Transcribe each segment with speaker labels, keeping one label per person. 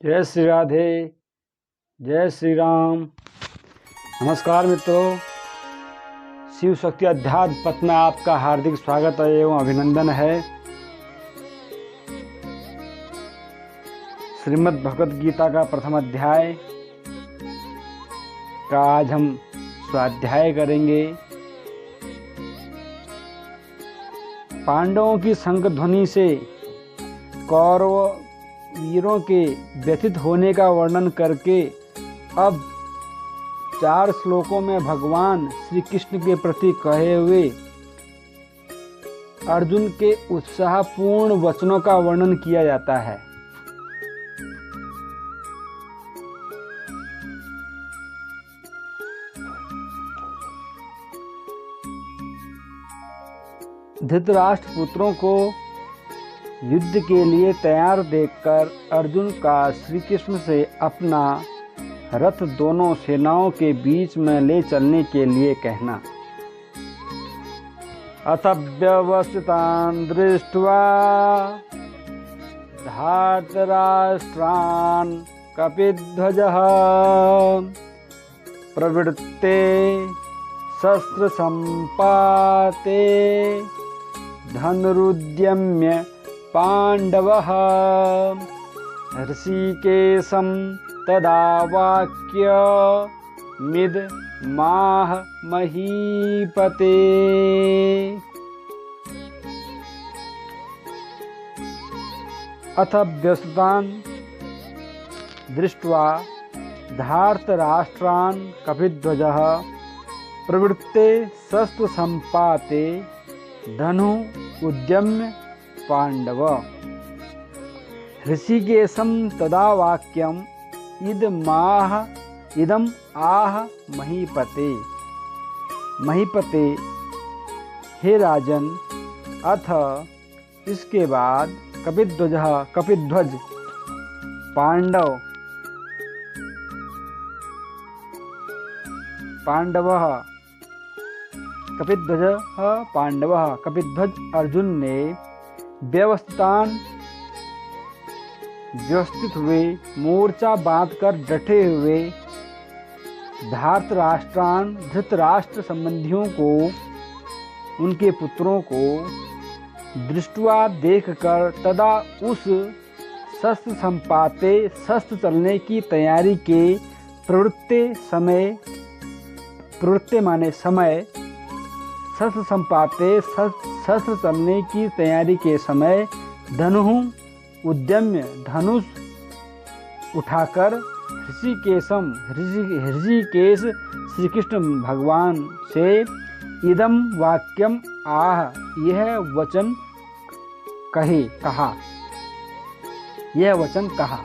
Speaker 1: जय श्री राधे, जय श्री राम। नमस्कार मित्रों, शिव शक्ति अध्यात्म पथ में आपका हार्दिक स्वागत एवं अभिनंदन है। श्रीमद् भगवद गीता का प्रथम अध्याय का आज हम स्वाध्याय करेंगे। पांडवों की शंख ध्वनि से कौरव वीरों के व्यथित होने का वर्णन करके अब 4 श्लोकों में भगवान श्री कृष्ण के प्रति कहे हुए अर्जुन के उत्साहपूर्ण वचनों का वर्णन किया जाता है। धृतराष्ट्र पुत्रों को युद्ध के लिए तैयार देखकर अर्जुन का श्री कृष्ण से अपना रथ दोनों सेनाओं के बीच में ले चलने के लिए कहना। अथ व्यवस्थितान् दृष्ट्वा धार्तराष्ट्रान् कपिध्वजः प्रवृत्ते शस्त्र संपाते धनुरुद्यम्य पांडवः ऋषिकेशं तदा वाक्यमिद माह महीपते। अथ व्यवस्थितान् दृष्ट्वा धार्तराष्ट्रान् कपिध्वजः प्रवृत्ते शस्त्र संपाते धनु उद्यम्य पांडव ऋषिकेशं तदा वाक्यम इदम आह महीपते। महीपते, हे राजन, अथ इसके बाद कपिध्वज कपिध्वज अर्जुन ने व्यवस्थित हुए मोर्चा बांधकर डटे हुए धृतराष्ट्र संबंधियों को, उनके पुत्रों को दृष्टवा देखकर तदा उस शस्त्र संपाते शस्त्र चलने की तैयारी के प्रवृत्ते माने समय, शस्त्र संपाते शस्त्र चलने की तैयारी के समय धनु उद्यम्य धनुष उठाकर ऋषिकेश श्री कृष्ण भगवान से इदम वाक्यम आह यह वचन कहा।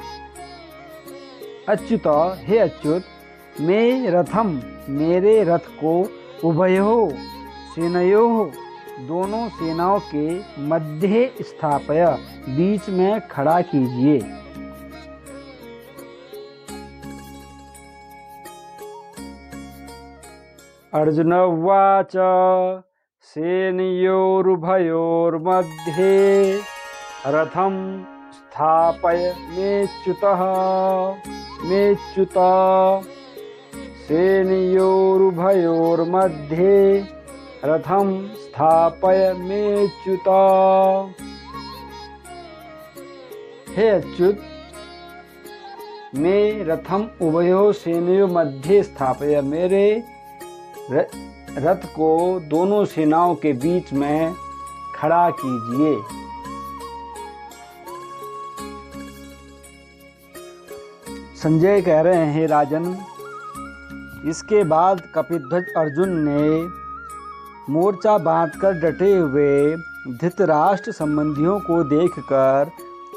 Speaker 1: अच्युत, हे अच्युत, मेरे रथ को उभयोः सेनयोः दोनों सेनाओं के मध्य स्थापय बीच में खड़ा कीजिए। अर्जुन उवाच सेनयोरुभयोर्मध्ये रथं स्थापय मेच्युत सेनयोरुभयोर्मध्ये रथं स्थापय मेच्युत। हे अच्युत, मैं रथम उभयोः सेनयोः मध्ये स्थापय, मेरे रथ को दोनों सेनाओं के बीच में खड़ा कीजिए। संजय कह रहे हैं, हे राजन, इसके बाद कपिध्वज अर्जुन ने मोर्चा बांधकर डटे हुए धृतराष्ट्र संबंधियों को देखकर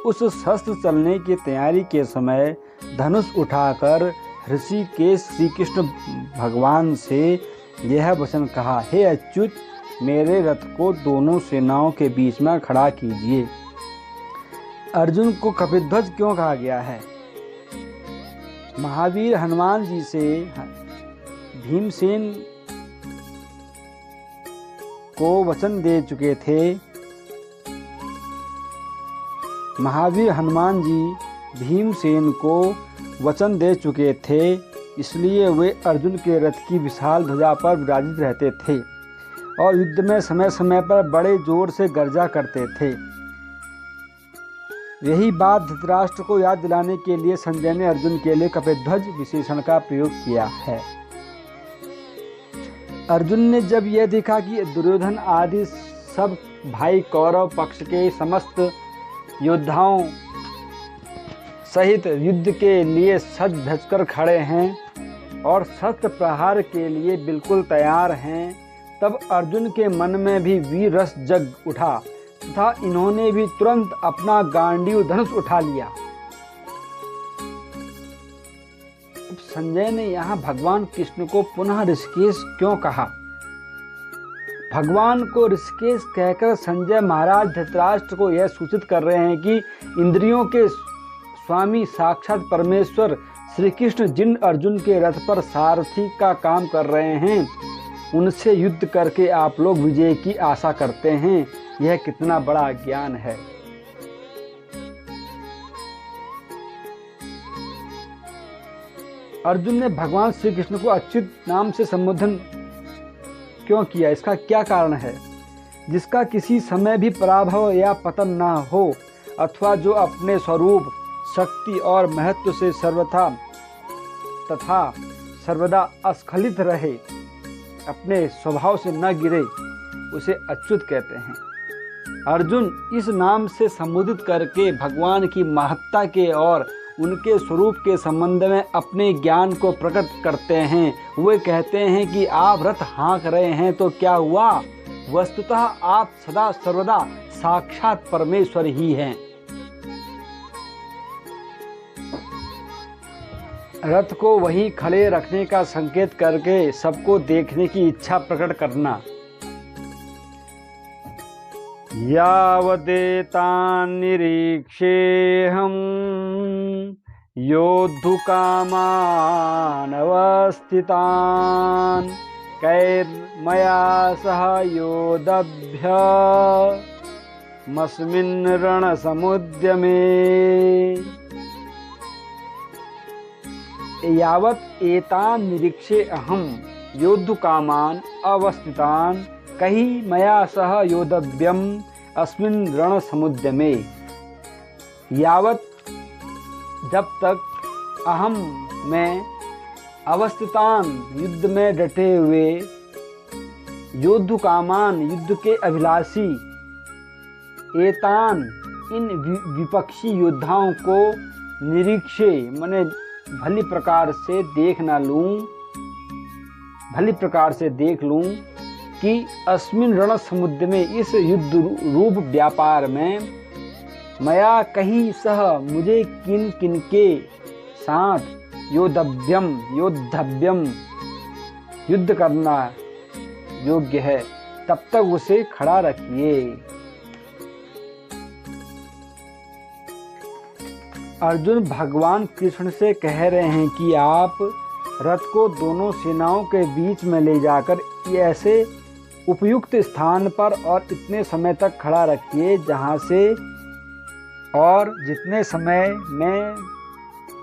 Speaker 1: उस शस्त्र चलने की तैयारी के समय धनुष उठाकर ऋषिकेश श्री कृष्ण भगवान से यह वचन कहा। हे अच्युत, मेरे रथ को दोनों सेनाओं के बीच में खड़ा कीजिए। अर्जुन को कपिध्वज क्यों कहा गया है? महावीर हनुमान जी से भीमसेन को वचन दे चुके थे। महावीर हनुमान जी भीमसेन को वचन दे चुके थे, इसलिए वे अर्जुन के रथ की विशाल ध्वजा पर विराजित रहते थे और युद्ध में समय समय पर बड़े जोर से गर्जा करते थे। यही बात धृतराष्ट्र को याद दिलाने के लिए संजय ने अर्जुन के लिए कपिध्वज विशेषण का प्रयोग किया है। अर्जुन ने जब यह देखा कि दुर्योधन आदि सब भाई कौरव पक्ष के समस्त योद्धाओं सहित युद्ध के लिए सज धज कर खड़े हैं और शस्त्र प्रहार के लिए बिल्कुल तैयार हैं, तब अर्जुन के मन में भी वीर रस जग उठा तथा इन्होंने भी तुरंत अपना गांडीव धनुष उठा लिया। संजय ने यहाँ भगवान कृष्ण को पुनः ऋषिकेश क्यों कहा? भगवान को ऋषिकेश कहकर संजय महाराज धृतराष्ट्र को यह सूचित कर रहे हैं कि इंद्रियों के स्वामी साक्षात परमेश्वर श्री कृष्ण जिन अर्जुन के रथ पर सारथी का काम कर रहे हैं, उनसे युद्ध करके आप लोग विजय की आशा करते हैं। यह कितना बड़ा ज्ञान है। अर्जुन ने भगवान श्री कृष्ण को अच्युत नाम से संबोधन क्यों किया? इसका क्या कारण है? जिसका किसी समय भी पराभव या पतन न हो अथवा जो अपने स्वरूप, शक्ति और महत्व से सर्वथा तथा सर्वदा अस्खलित रहे, अपने स्वभाव से न गिरे, उसे अच्युत कहते हैं। अर्जुन इस नाम से संबोधित करके भगवान की महत्ता के और उनके स्वरूप के संबंध में अपने ज्ञान को प्रकट करते हैं। वे कहते हैं कि आप रथ हाँक रहे हैं तो क्या हुआ? वस्तुतः आप सदा सर्वदा साक्षात परमेश्वर ही हैं। रथ को वहीं खड़े रखने का संकेत करके सबको देखने की इच्छा प्रकट करना। यावदेतान् निरीक्षेऽहं योद्धुकामान् अवस्थितान् कैर्मया सह योद्धव्यमस्मिन् रणसमुद्यमे। यावत् एतान् निरीक्षे अहं योद्धुकामान् अवस्थितान् कही मया सह योद्धव्यम अस्मिन् रण समुद्यमे। यावत जब तक अहम मैं अवस्थितान युद्ध में डटे हुए योद्धुकामान युद्ध के अभिलाषी एतान इन विपक्षी योद्धाओं को निरीक्षे मने भली प्रकार से देख लूं कि अस्मिन रण समुद्र में इस युद्ध रूप व्यापार में मया कहीं सह मुझे किन किन के साथ योद्धव्यम युद्ध करना योग्य है, तब तक उसे खड़ा रखिए। अर्जुन भगवान कृष्ण से कह रहे हैं कि आप रथ को दोनों सेनाओं के बीच में ले जाकर ऐसे उपयुक्त स्थान पर और इतने समय तक खड़ा रखिए जहाँ से और जितने समय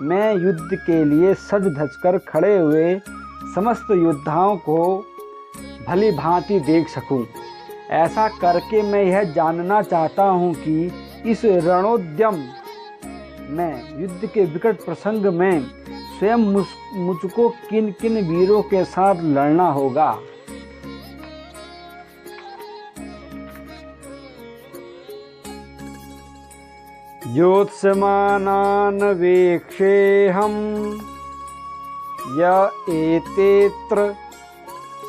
Speaker 1: मैं युद्ध के लिए सज धज कर खड़े हुए समस्त योद्धाओं को भली भांति देख सकूं। ऐसा करके मैं यह जानना चाहता हूं कि इस रणोद्यम में युद्ध के विकट प्रसंग में स्वयं मुझको किन किन वीरों के साथ लड़ना होगा। योत्स्यमानान् वीक्षेऽहं य एतेऽत्र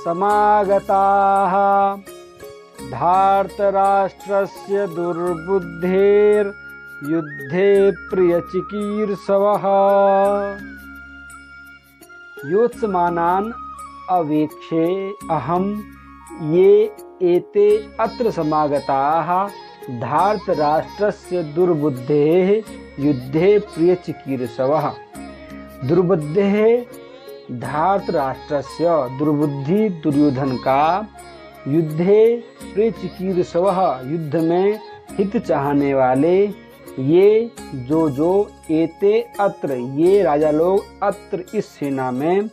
Speaker 1: समागताः धार्तराष्ट्रस्य दुर्बुद्धेर्युद्धे प्रियचिकीर्षवः। योत्स्यमानान् अवेक्षे अहं ये एते अत्र समागताः धार्तराष्ट्रस्य दुर्बुद्धेः युद्धे प्रियचिकीर्षवः। दुर्बुद्धेः धार्तराष्ट्रस्य दुर्बुद्धि दुर्योधन का युद्धे प्रियचिकीर्षवः युद्ध में हित चाहने वाले ये जो एते अत्र, ये राजा लोग अत्र इस सेना में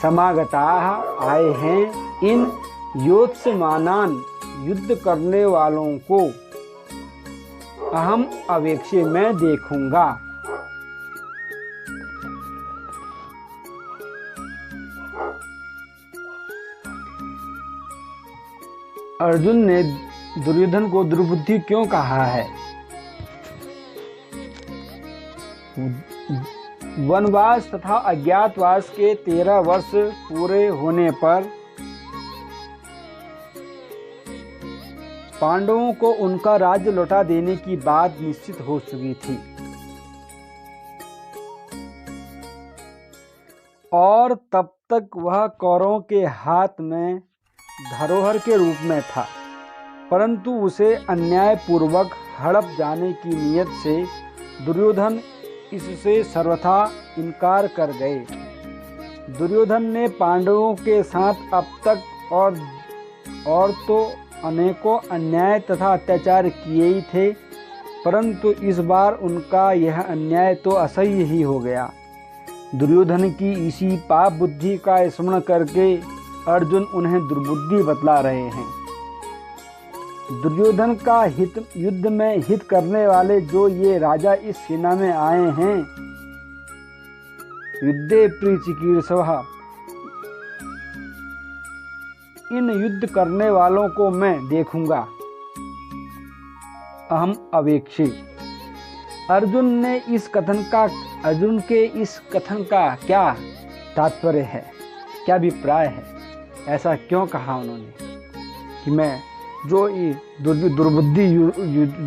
Speaker 1: समागताः आए हैं। इन योत्स्यमानान युद्ध करने वालों को अहम अवेक्षे में देखूंगा। अर्जुन ने दुर्योधन को दुर्बुद्धि क्यों कहा है? वनवास तथा अज्ञातवास के 13 वर्ष पूरे होने पर पांडवों को उनका राज्य लौटा देने की बात निश्चित हो चुकी थी और तब तक वह कौरवों के हाथ में धरोहर के रूप में था, परंतु उसे अन्यायपूर्वक हड़प जाने की नीयत से दुर्योधन इससे सर्वथा इनकार कर गए। दुर्योधन ने पांडवों के साथ अब तक और तो अनेकों अन्याय तथा अत्याचार किए ही थे, परंतु इस बार उनका यह अन्याय तो असह्य ही हो गया। दुर्योधन की इसी पाप बुद्धि का स्मरण करके अर्जुन उन्हें दुर्बुद्धि बतला रहे हैं। दुर्योधन का हित, युद्ध में हित करने वाले जो ये राजा इस सेना में आए हैं, युद्धे प्रीचिकीर्षवः, इन युद्ध करने वालों को मैं देखूंगा। अहम अवेक्षे। अर्जुन के इस कथन का क्या तात्पर्य है, क्या अभिप्राय है? ऐसा क्यों कहा उन्होंने कि मैं जो दुर्बुद्धि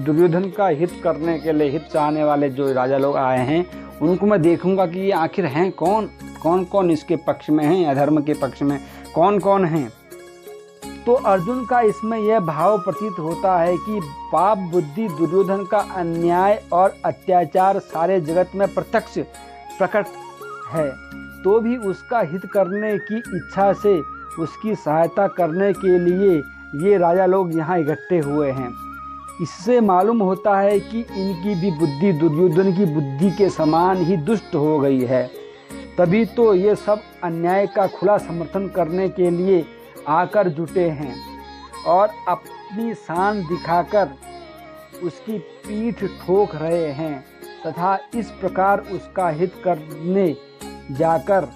Speaker 1: दुर्योधन का हित करने के लिए, हित चाहने वाले जो राजा लोग आए हैं, उनको मैं देखूंगा कि ये आखिर हैं कौन इसके पक्ष में हैं, अधर्म के पक्ष में कौन हैं। तो अर्जुन का इसमें यह भाव प्रतीत होता है कि पाप बुद्धि दुर्योधन का अन्याय और अत्याचार सारे जगत में प्रत्यक्ष प्रकट है, तो भी उसका हित करने की इच्छा से उसकी सहायता करने के लिए ये राजा लोग यहाँ इकट्ठे हुए हैं। इससे मालूम होता है कि इनकी भी बुद्धि दुर्योधन की बुद्धि के समान ही दुष्ट हो गई है। तभी तो ये सब अन्याय का खुला समर्थन करने के लिए आकर जुटे हैं और अपनी शान दिखाकर उसकी पीठ ठोक रहे हैं तथा इस प्रकार उसका हित करने जाकर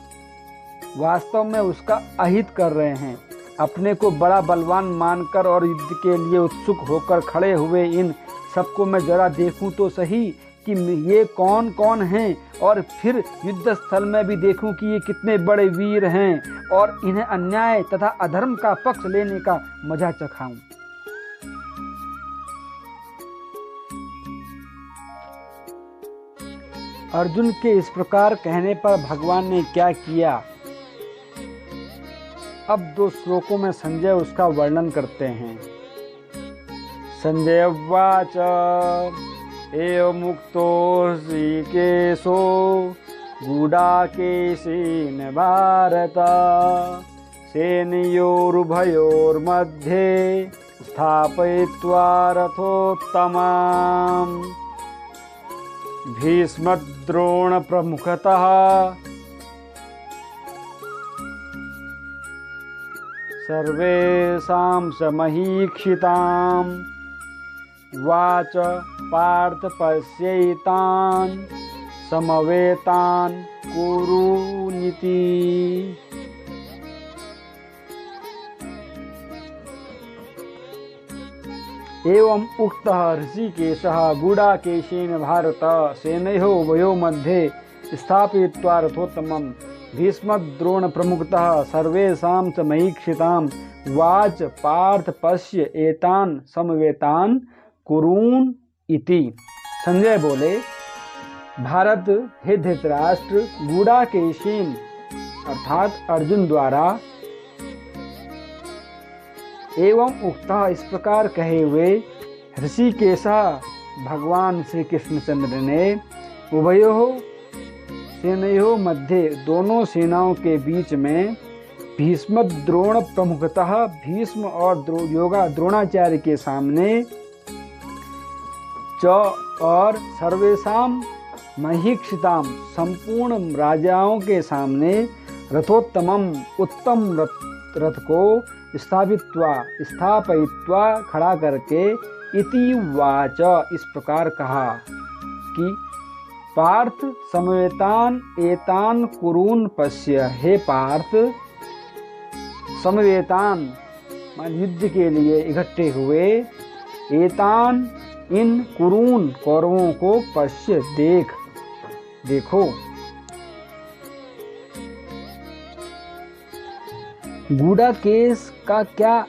Speaker 1: वास्तव में उसका अहित कर रहे हैं। अपने को बड़ा बलवान मानकर और युद्ध के लिए उत्सुक होकर खड़े हुए इन सबको मैं जरा देखूं तो सही कि ये कौन हैं, और फिर युद्ध स्थल में भी देखूं कि ये कितने बड़े वीर हैं और इन्हें अन्याय तथा अधर्म का पक्ष लेने का मजा चखाऊं। अर्जुन के इस प्रकार कहने पर भगवान ने क्या किया, अब 2 श्लोकों में संजय उसका वर्णन करते हैं। संजय उवाच एवं मुक्तो ऋषिकेशो गूढाकेशेन भारत सेनयोरुभयोर्मध्ये स्थापयित्वा रथोत्तमाम् भीष्मद्रोण प्रमुखतः सर्वेषां समहीक्षितां वाच पार्थ पश्यैतान् समवेतान् कुरुनिति। एवं उक्तः ऋषिकेशः गूढाकेशेन भारत सेनयोः उभयोः मध्ये स्थापयित्वा रथोत्तमम् भीष्मद्रोण प्रमुखतः सर्वेषां च महीक्षितां वाच पार्थ पश्य एतान् समवेतान् कुरून् इति। संजय बोले, भारत हे धृतराष्ट्र गूढाकेशेन अर्थात अर्जुन द्वारा एवं उक्ता इस प्रकार कहे हुए ऋषिकेशा भगवान श्री कृष्णचंद्र ने उभयोः सेनयोः मध्य दोनों सेनाओं के बीच में भीष्म द्रोण प्रमुखतः भीष्म और द्रोणाचार्य के सामने च और सर्वेषाम महीक्षिताम संपूर्ण राजाओं के सामने रथोत्तमम उत्तम रथ को स्थापयित्वा खड़ा करके इति वाच इस प्रकार कहा कि पार्थ समवेतान एतान कुरून पश्य। हे पार्थ, समवेतान मान युद्ध के लिए इकट्ठे हुए, एतान इन कुरून कौरवों को पश्य देखो। गूढ़ाकेश का क्या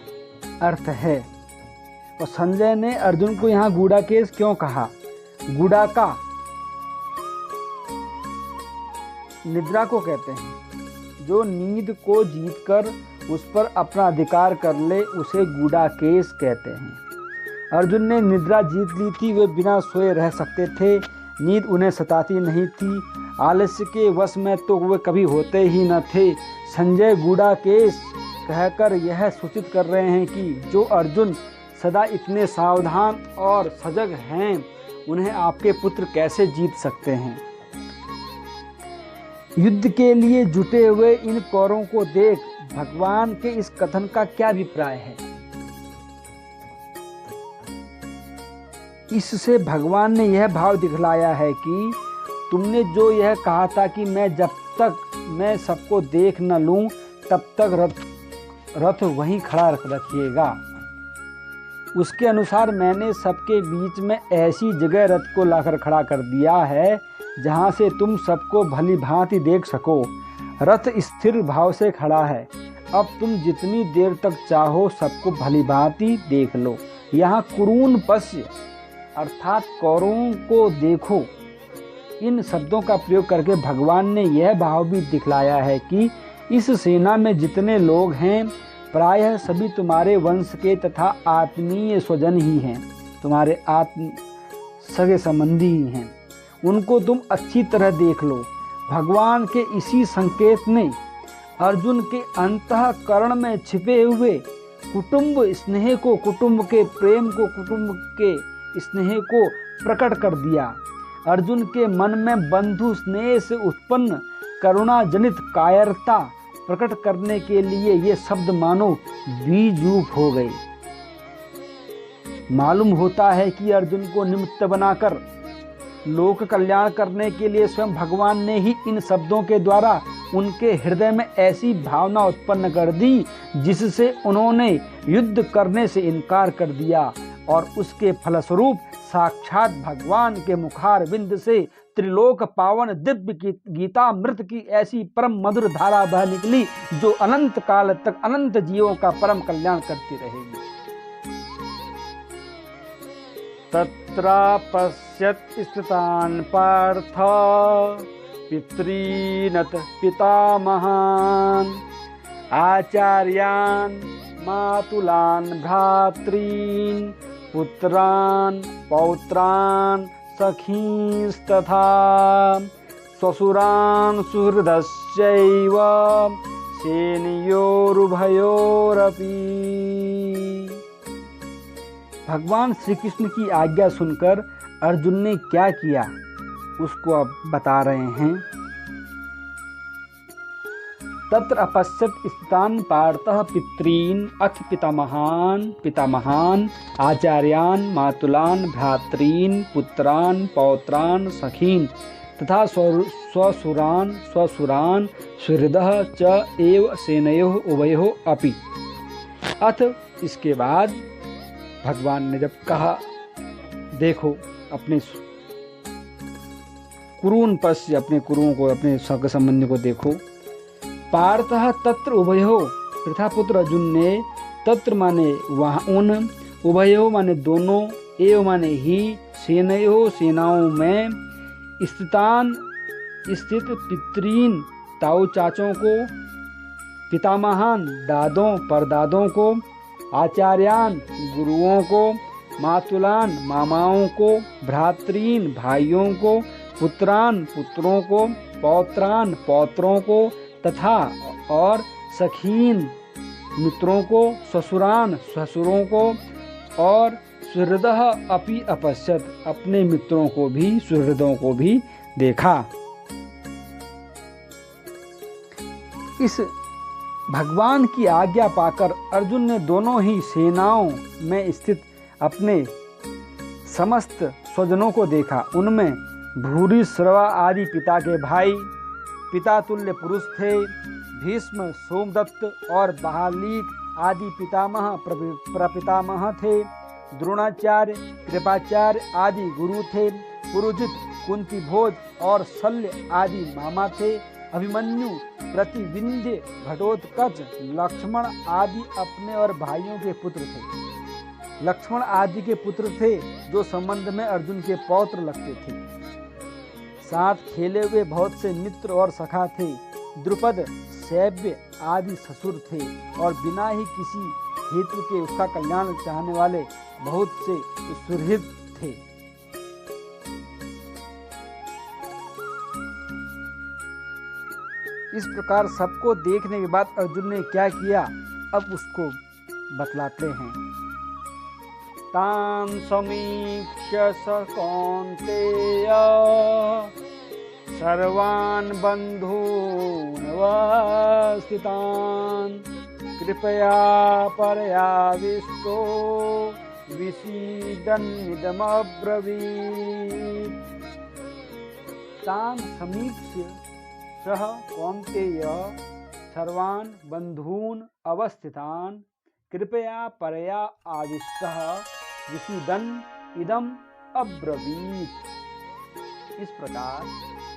Speaker 1: अर्थ है? और संजय ने अर्जुन को यहाँ गूढ़ाकेश क्यों कहा? गूढ़ाका निद्रा को कहते हैं, जो नींद को जीतकर उस पर अपना अधिकार कर ले उसे गूढ़ाकेश कहते हैं। अर्जुन ने निद्रा जीत ली थी, वे बिना सोए रह सकते थे, नींद उन्हें सताती नहीं थी, आलस्य के वश में तो वे कभी होते ही न थे। संजय गूढ़ाकेश कहकर यह सूचित कर रहे हैं कि जो अर्जुन सदा इतने सावधान और सजग हैं, उन्हें आपके पुत्र कैसे जीत सकते हैं। युद्ध के लिए जुटे हुए इन कौरवों को देख भगवान के इस कथन का क्या अभिप्राय है? इससे भगवान ने यह भाव दिखलाया है कि तुमने जो यह कहा था कि जब तक मैं सबको देख न लूं तब तक रथ वहीं खड़ा रखिएगा, उसके अनुसार मैंने सबके बीच में ऐसी जगह रथ को लाकर खड़ा कर दिया है जहां से तुम सबको भली भांति देख सको। रथ स्थिर भाव से खड़ा है, अब तुम जितनी देर तक चाहो सबको भली भांति देख लो। यहाँ कुरून पश्य अर्थात कौरवों को देखो, इन शब्दों का प्रयोग करके भगवान ने यह भाव भी दिखलाया है कि इस सेना में जितने लोग हैं प्रायः सभी तुम्हारे वंश के तथा आत्मीय स्वजन ही हैं, तुम्हारे आत्म सगे संबंधी ही हैं, उनको तुम अच्छी तरह देख लो। भगवान के इसी संकेत ने अर्जुन के अंतःकरण में छिपे हुए कुटुंब स्नेह को, कुटुंब के प्रेम को, कुटुंब के स्नेह को प्रकट कर दिया। अर्जुन के मन में बंधु स्नेह से उत्पन्न करुणा जनित कायरता प्रकट करने के लिए ये शब्द मानो बीज रूप हो गए। मालूम होता है कि अर्जुन को निमित्त बनाकर लोक कल्याण करने के लिए स्वयं भगवान ने ही इन शब्दों के द्वारा उनके हृदय में ऐसी भावना उत्पन्न कर दी जिससे उन्होंने युद्ध करने से इनकार कर दिया, और उसके फलस्वरूप साक्षात भगवान के मुखार बिंद से त्रिलोक पावन दिव्य गीतामृत की ऐसी परम मधुर धारा बह निकली जो अनंत काल तक अनंत जीवों का परम कल्याण करती रहेगी। तत्रापश्यत् स्थितान् पार्थ पितॄनत पितामहान् आचार्यान् मातुलान् भ्रातॄन् पुत्रान् पौत्रान् सखींस्तथा स्वसुरान् सुहृदश्चैव सेनयोरुभयोरपि। भगवान श्री कृष्ण की आज्ञा सुनकर अर्जुन ने क्या किया उसको अब बता रहे हैं। तत्र अपश्यत् स्थितान् पार्थः पितॄन् अथ पितामहान् आचार्यान् मातुलान् भ्रातॄन् पुत्रान् पौत्रान् सखीन् तथा स्वसुरान् सुहृदः च एव सेनयोः उभयोः अपि। अथ इसके बाद भगवान ने जब कहा देखो अपने कुरून पश्य, अपने कुरुओं को, अपने सग संबंधी को देखो। पार्थः तत्र उभयो पृथा पुत्र अर्जुन ने, तत्र माने वहाँ उन, उभयो माने दोनों, एव माने ही, सेनयो सेनाओं में, स्थित पितॄन् ताऊ चाचों को, पितामहान दादों परदादों को, आचार्यान गुरुओं को, मातुलान मामाओं को, भ्रातॄन् भाइयों को, पुत्रान पुत्रों को, पौत्रान पौत्रों को तथा और सखीन मित्रों को, ससुरान ससुरों को और सुहृदः अपि अपश्यत्, अपने मित्रों को भी, सुहृदों को भी देखा। इस भगवान की आज्ञा पाकर अर्जुन ने दोनों ही सेनाओं में स्थित अपने समस्त स्वजनों को देखा। उनमें भूरिश्रवा आदि पिता के भाई, पिता तुल्य पुरुष थे। भीष्म, सोमदत्त और बहालीक आदि पितामह प्रपितामह थे। द्रोणाचार्य, कृपाचार्य आदि गुरु थे। पुरुजित, कुंती भोज और शल्य आदि मामा थे। अभिमन्यु, प्रतिविंध्य, घटोत्कच, लक्ष्मण आदि अपने और भाइयों के पुत्र थे। लक्ष्मण आदि के पुत्र थे जो संबंध में अर्जुन के पौत्र लगते थे। साथ खेले हुए बहुत से मित्र और सखा थे। द्रुपद, शैब्य आदि ससुर थे और बिना ही किसी हेतु के उसका कल्याण चाहने वाले बहुत से सुहृद थे। इस प्रकार सबको देखने के बाद अर्जुन ने क्या किया, अब उसको बतलाते हैं। तान समीक्ष्य स कौन्तेय सर्वान् बन्धून् अवस्थितान् कृपया परयाविष्टो विषीदन्निदमब्रवीत्। तान् समीक्ष्य सः कौन्तेय सर्वान् बन्धून् अवस्थितान् कृपया परया आविष्टः विषीदन् इदम् अब्रवीत्। इस प्रकार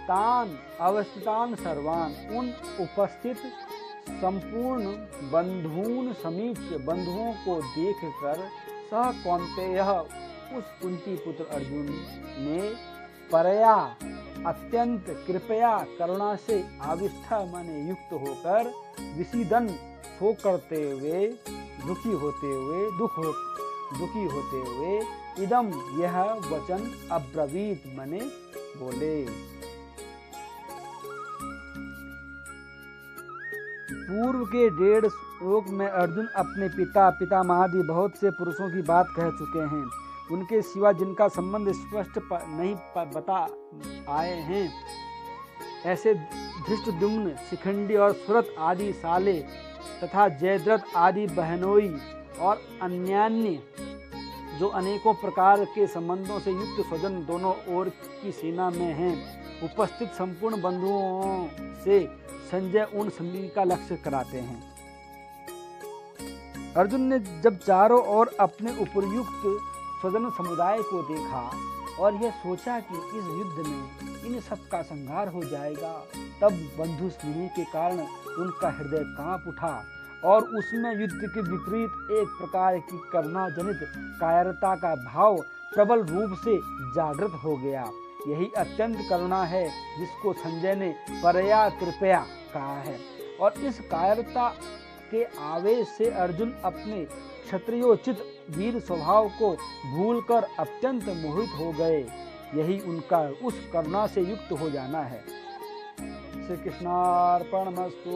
Speaker 1: तान अवस्थितान सर्वान, उन उपस्थित संपूर्ण बंधून समीक्ष्य, बंधुओं को देखकर सह कौन्तेय, उस कुंती पुत्र अर्जुन ने परया अत्यंत कृपया करुणा से आविष्ठा माने युक्त होकर विषीदन शोक करते हुए, दुखी होते हुए इदम यह वचन अब्रवीत माने बोले। पूर्व के 1.5 श्लोक में अर्जुन अपने पितामहादि बहुत से पुरुषों की बात कह चुके हैं। उनके सिवा जिनका संबंध स्पष्ट नहीं बता आए हैं, ऐसे धृष्टद्युम्न, शिखंडी और सुरथ आदि साले तथा जयद्रथ आदि बहनोई और अन्यान्य जो अनेकों प्रकार के संबंधों से युक्त स्वजन दोनों ओर की सेना में हैं, उपस्थित संपूर्ण बंधुओं से संजय उन सभी का लक्ष्य कराते हैं। अर्जुन ने जब चारों ओर अपने उपर्युक्त स्वजन समुदाय को देखा और यह सोचा कि इस युद्ध में इन सब का संहार हो जाएगा, तब बंधु स्नेह के कारण उनका हृदय कांप उठा और उसमें युद्ध के विपरीत एक प्रकार की करुणा जनित कायरता का भाव प्रबल रूप से जागृत हो गया। यही अत्यंत करुणा है जिसको संजय ने परया कृपया कहा है। और इस कायरता के आवेश से अर्जुन अपने क्षत्रियोचित वीर स्वभाव को भूलकर अत्यंत मोहित हो गए। यही उनका उस करुणा से युक्त हो जाना है। श्री कृष्णार्पणमस्तु।